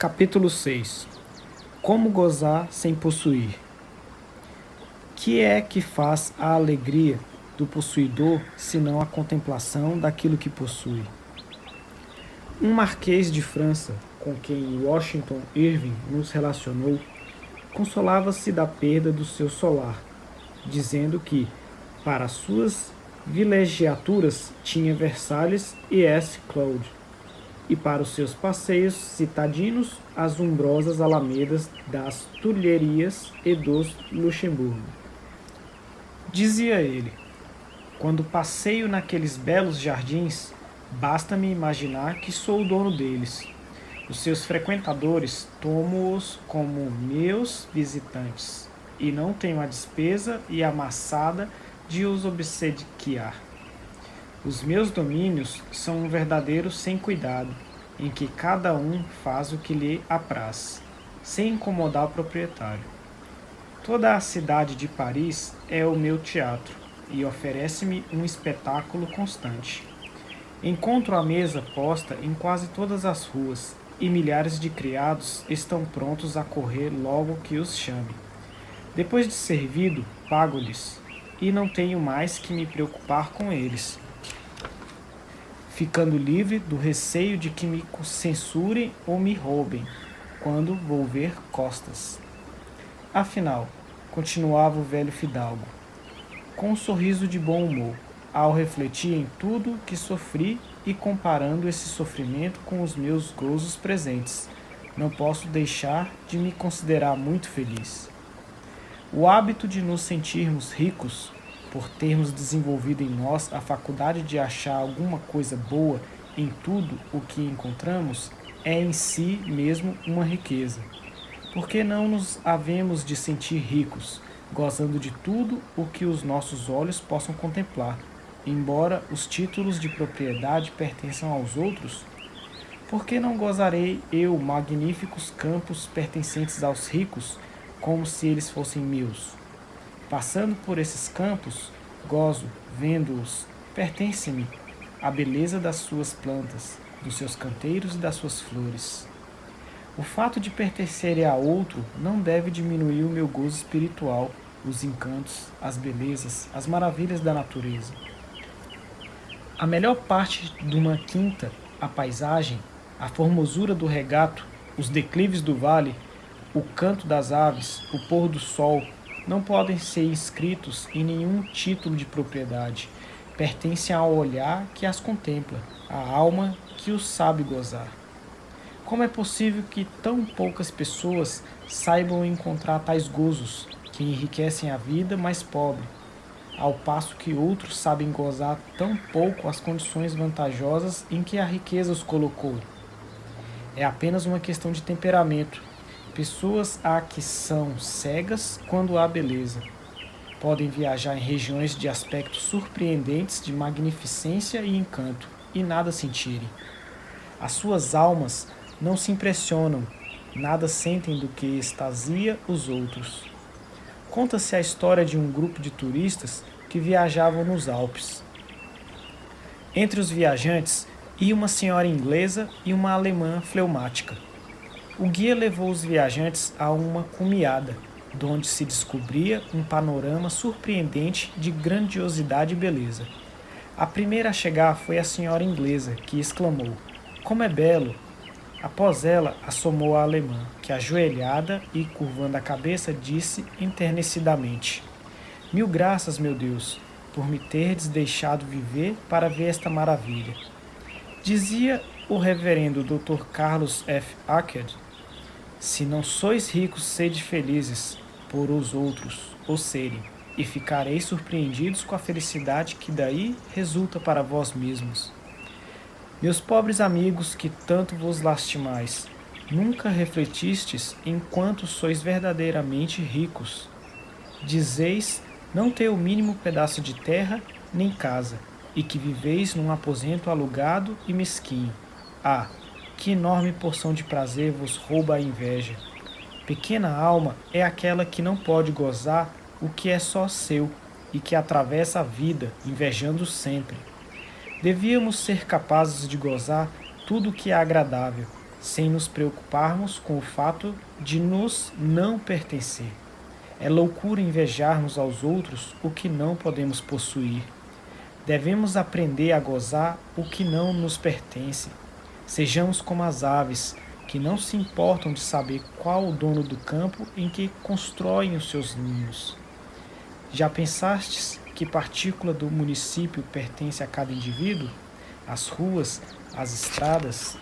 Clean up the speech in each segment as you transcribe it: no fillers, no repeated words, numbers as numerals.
Capítulo 6. Como gozar sem possuir? Que é que faz a alegria do possuidor, senão a contemplação daquilo que possui? Um marquês de França, com quem Washington Irving nos relacionou, consolava-se da perda do seu solar, dizendo que, para suas vilegiaturas, tinha Versalhes e Saint-Cloud, e para os seus passeios citadinos as umbrosas alamedas das Tulherias e dos Luxemburgo. Dizia ele: quando passeio naqueles belos jardins, basta-me imaginar que sou o dono deles. Os seus frequentadores tomo-os como meus visitantes, e não tenho a despesa e a maçada de os obsequiar. Os meus domínios são um verdadeiro sem cuidado, em que cada um faz o que lhe apraz, sem incomodar o proprietário. Toda a cidade de Paris é o meu teatro e oferece-me um espetáculo constante. Encontro a mesa posta em quase todas as ruas e milhares de criados estão prontos a correr logo que os chame. Depois de servido, pago-lhes e não tenho mais que me preocupar com eles, ficando livre do receio de que me censurem ou me roubem quando volver costas. Afinal, continuava o velho fidalgo, com um sorriso de bom humor, ao refletir em tudo que sofri e comparando esse sofrimento com os meus gozos presentes, não posso deixar de me considerar muito feliz. O hábito de nos sentirmos ricos, por termos desenvolvido em nós a faculdade de achar alguma coisa boa em tudo o que encontramos, é em si mesmo uma riqueza. Por que não nos havemos de sentir ricos, gozando de tudo o que os nossos olhos possam contemplar, embora os títulos de propriedade pertençam aos outros? Por que não gozarei eu magníficos campos pertencentes aos ricos, como se eles fossem meus? Passando por esses campos, gozo, vendo-os, pertence-me a beleza das suas plantas, dos seus canteiros e das suas flores. O fato de pertencerem a outro não deve diminuir o meu gozo espiritual, os encantos, as belezas, as maravilhas da natureza. A melhor parte de uma quinta, a paisagem, a formosura do regato, os declives do vale, o canto das aves, o pôr do sol, não podem ser inscritos em nenhum título de propriedade. Pertencem ao olhar que as contempla, à alma que os sabe gozar. Como é possível que tão poucas pessoas saibam encontrar tais gozos, que enriquecem a vida mais pobre, ao passo que outros sabem gozar tão pouco as condições vantajosas em que a riqueza os colocou? É apenas uma questão de temperamento. Pessoas há que são cegas quando há beleza. Podem viajar em regiões de aspectos surpreendentes de magnificência e encanto, e nada sentirem. As suas almas não se impressionam, nada sentem do que extasia os outros. Conta-se a história de um grupo de turistas que viajavam nos Alpes. Entre os viajantes ia uma senhora inglesa e uma alemã fleumática. O guia levou os viajantes a uma cumiada, donde se descobria um panorama surpreendente de grandiosidade e beleza. A primeira a chegar foi a senhora inglesa, que exclamou: "Como é belo!" Após ela, assomou a alemã, que ajoelhada e curvando a cabeça disse enternecidamente: "Mil graças, meu Deus, por me terdes deixado viver para ver esta maravilha." Dizia o reverendo Dr. Carlos F. Ackerd: "Se não sois ricos, sede felizes por os outros o serem, e ficareis surpreendidos com a felicidade que daí resulta para vós mesmos." Meus pobres amigos que tanto vos lastimais, nunca refletistes em quanto sois verdadeiramente ricos. Dizeis não ter o mínimo pedaço de terra nem casa, e que viveis num aposento alugado e mesquinho. Ah, que enorme porção de prazer vos rouba a inveja! Pequena alma é aquela que não pode gozar o que é só seu e que atravessa a vida, invejando sempre. Devíamos ser capazes de gozar tudo o que é agradável, sem nos preocuparmos com o fato de nos não pertencer. É loucura invejarmos aos outros o que não podemos possuir. Devemos aprender a gozar o que não nos pertence. Sejamos como as aves, que não se importam de saber qual o dono do campo em que constroem os seus ninhos. Já pensastes que partícula do município pertence a cada indivíduo? As ruas, as estradas,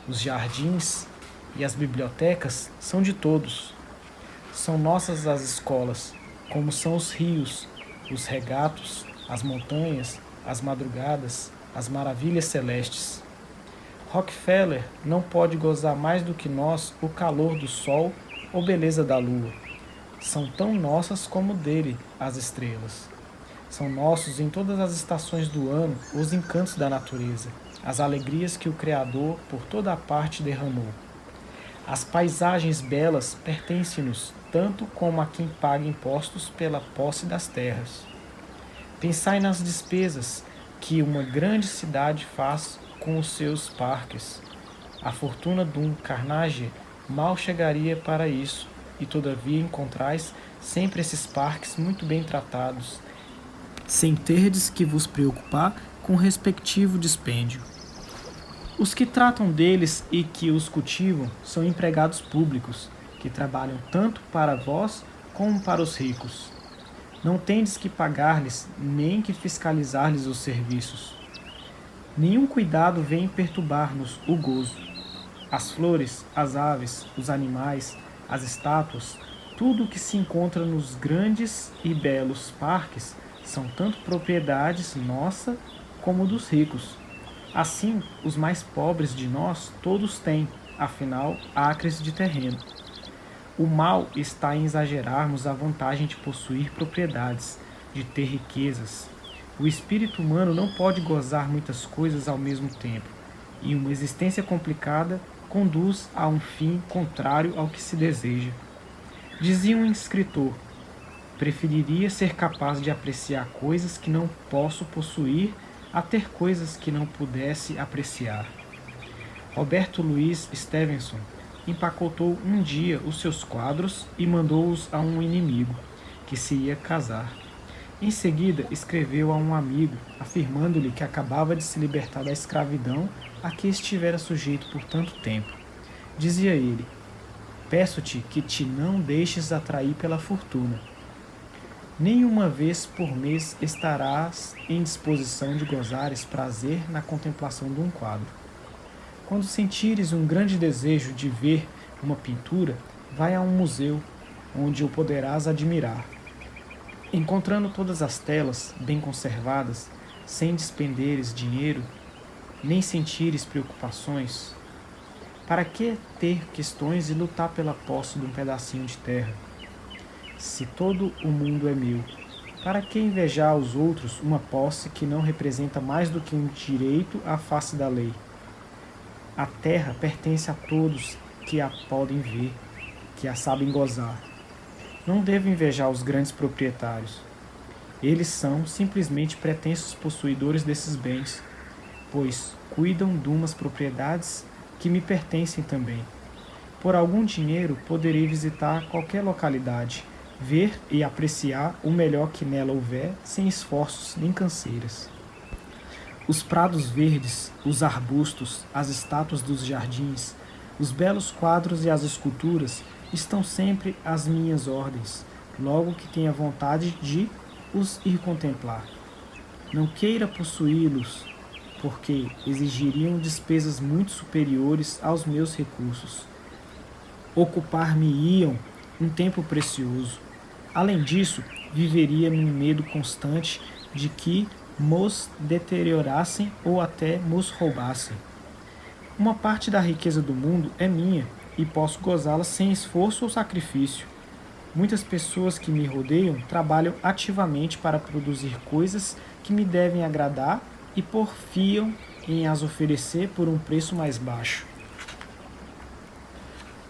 os jardins e as bibliotecas são de todos. São nossas as escolas, como são os rios, os regatos, as montanhas, as madrugadas, as maravilhas celestes. Rockefeller não pode gozar mais do que nós o calor do sol ou beleza da lua. São tão nossas como dele as estrelas. São nossos em todas as estações do ano os encantos da natureza, as alegrias que o Criador por toda a parte derramou. As paisagens belas pertencem-nos tanto como a quem paga impostos pela posse das terras. Pensai nas despesas que uma grande cidade faz com os seus parques. A fortuna de um Carnegie mal chegaria para isso, e todavia encontrais sempre esses parques muito bem tratados, sem terdes que vos preocupar com o respectivo dispêndio. Os que tratam deles e que os cultivam são empregados públicos, que trabalham tanto para vós como para os ricos. Não tendes que pagar-lhes, nem que fiscalizar-lhes os serviços. Nenhum cuidado vem perturbar-nos o gozo. As flores, as aves, os animais, as estátuas, tudo o que se encontra nos grandes e belos parques são tanto propriedades nossa como dos ricos. Assim, os mais pobres de nós todos têm, afinal, acres de terreno. O mal está em exagerarmos a vantagem de possuir propriedades, de ter riquezas. O espírito humano não pode gozar muitas coisas ao mesmo tempo, e uma existência complicada conduz a um fim contrário ao que se deseja. Dizia um escritor: preferiria ser capaz de apreciar coisas que não posso possuir a ter coisas que não pudesse apreciar. Roberto Louis Stevenson empacotou um dia os seus quadros e mandou-os a um inimigo, que se ia casar. Em seguida, escreveu a um amigo, afirmando-lhe que acabava de se libertar da escravidão a que estivera sujeito por tanto tempo. Dizia ele: peço-te que te não deixes atrair pela fortuna. Nem uma vez por mês estarás em disposição de gozares prazer na contemplação de um quadro. Quando sentires um grande desejo de ver uma pintura, vai a um museu, onde o poderás admirar. Encontrando todas as telas bem conservadas, sem despenderes dinheiro, nem sentires preocupações, para que ter questões e lutar pela posse de um pedacinho de terra? Se todo o mundo é meu, para que invejar aos outros uma posse que não representa mais do que um direito à face da lei? A terra pertence a todos que a podem ver, que a sabem gozar. Não devo invejar os grandes proprietários. Eles são simplesmente pretensos possuidores desses bens, pois cuidam de umas propriedades que me pertencem também. Por algum dinheiro poderei visitar qualquer localidade, ver e apreciar o melhor que nela houver, sem esforços nem canseiras. Os prados verdes, os arbustos, as estátuas dos jardins, os belos quadros e as esculturas estão sempre às minhas ordens, logo que tenha vontade de os ir contemplar. Não queira possuí-los, porque exigiriam despesas muito superiores aos meus recursos. Ocupar-me-iam um tempo precioso. Além disso, viveria num medo constante de que mos deteriorassem ou até mos roubassem. Uma parte da riqueza do mundo é minha e posso gozá-la sem esforço ou sacrifício. Muitas pessoas que me rodeiam trabalham ativamente para produzir coisas que me devem agradar e porfiam em as oferecer por um preço mais baixo.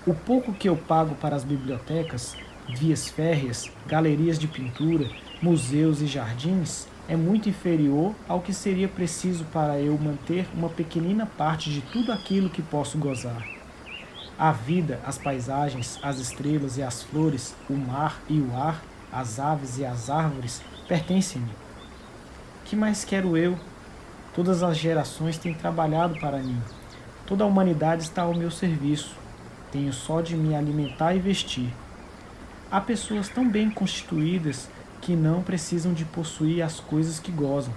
O pouco que eu pago para as bibliotecas, vias férreas, galerias de pintura, museus e jardins é muito inferior ao que seria preciso para eu manter uma pequenina parte de tudo aquilo que posso gozar. A vida, as paisagens, as estrelas e as flores, o mar e o ar, as aves e as árvores pertencem-me. Que mais quero eu? Todas as gerações têm trabalhado para mim. Toda a humanidade está ao meu serviço. Tenho só de me alimentar e vestir. Há pessoas tão bem constituídas que não precisam de possuir as coisas que gozam.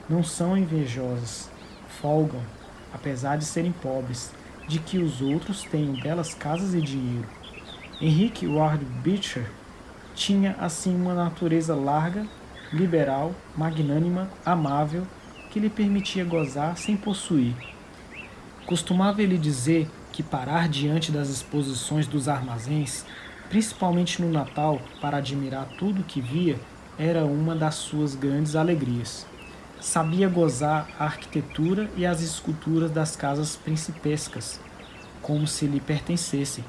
Não são invejosas, folgam, apesar de serem pobres, de que os outros tenham belas casas e dinheiro. Henry Ward Beecher tinha assim uma natureza larga, liberal, magnânima, amável, que lhe permitia gozar sem possuir. Costumava ele dizer que parar diante das exposições dos armazéns, principalmente no Natal, para admirar tudo o que via, era uma das suas grandes alegrias. Sabia gozar a arquitetura e as esculturas das casas principescas, como se lhe pertencessem,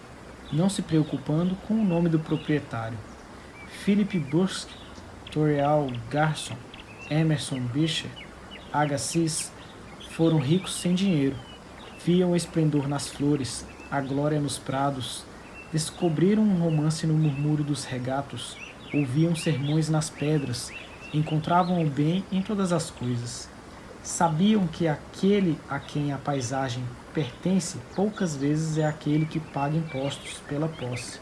não se preocupando com o nome do proprietário. Philip Burke, Toriel Garson, Emerson Beecher, Agassiz foram ricos sem dinheiro. Viam o esplendor nas flores, a glória nos prados, descobriram um romance no murmúrio dos regatos, ouviam sermões nas pedras, encontravam o bem em todas as coisas. Sabiam que aquele a quem a paisagem pertence poucas vezes é aquele que paga impostos pela posse.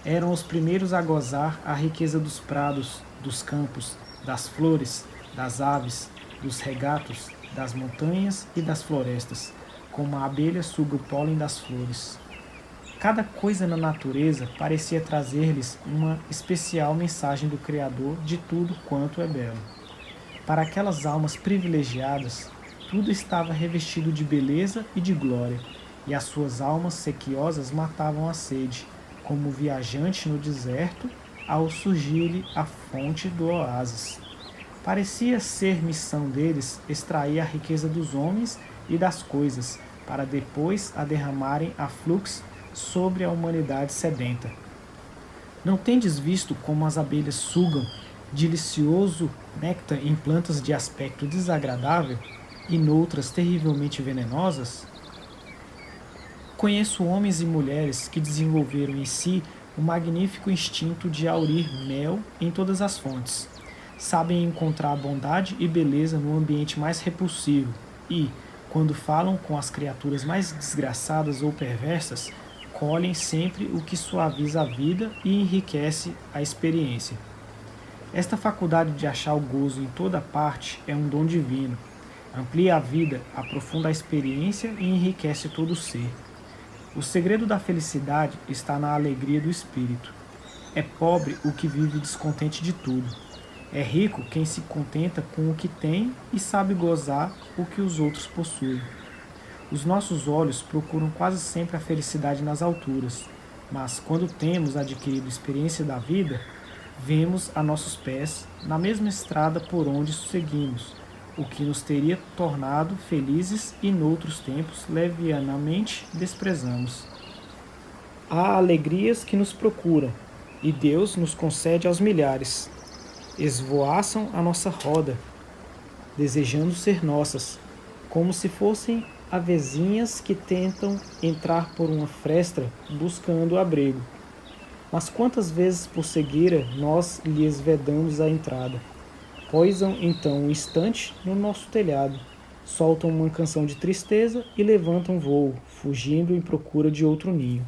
Eram os primeiros a gozar a riqueza dos prados, dos campos, das flores, das aves, dos regatos, das montanhas e das florestas, como a abelha suga o pólen das flores. Cada coisa na natureza parecia trazer-lhes uma especial mensagem do Criador de tudo quanto é belo. Para aquelas almas privilegiadas, tudo estava revestido de beleza e de glória, e as suas almas sequiosas matavam a sede, como o viajante no deserto ao surgir-lhe a fonte do oásis. Parecia ser missão deles extrair a riqueza dos homens e das coisas, para depois a derramarem a fluxo sobre a humanidade sedenta. Não tendes visto como as abelhas sugam delicioso néctar em plantas de aspecto desagradável e noutras terrivelmente venenosas? Conheço homens e mulheres que desenvolveram em si o magnífico instinto de aurir mel em todas as fontes. Sabem encontrar bondade e beleza no ambiente mais repulsivo e, quando falam com as criaturas mais desgraçadas ou perversas, colhem sempre o que suaviza a vida e enriquece a experiência. Esta faculdade de achar o gozo em toda parte é um dom divino. Amplia a vida, aprofunda a experiência e enriquece todo o ser. O segredo da felicidade está na alegria do espírito. É pobre o que vive descontente de tudo. É rico quem se contenta com o que tem e sabe gozar o que os outros possuem. Os nossos olhos procuram quase sempre a felicidade nas alturas, mas quando temos adquirido experiência da vida, vemos a nossos pés na mesma estrada por onde seguimos, o que nos teria tornado felizes e noutros tempos levianamente desprezamos. Há alegrias que nos procuram, e Deus nos concede aos milhares. Esvoaçam a nossa roda, desejando ser nossas, como se fossem avezinhas que tentam entrar por uma fresta buscando abrigo. Mas quantas vezes por cegueira nós lhes vedamos a entrada? Poisam então um instante no nosso telhado, soltam uma canção de tristeza e levantam voo, fugindo em procura de outro ninho.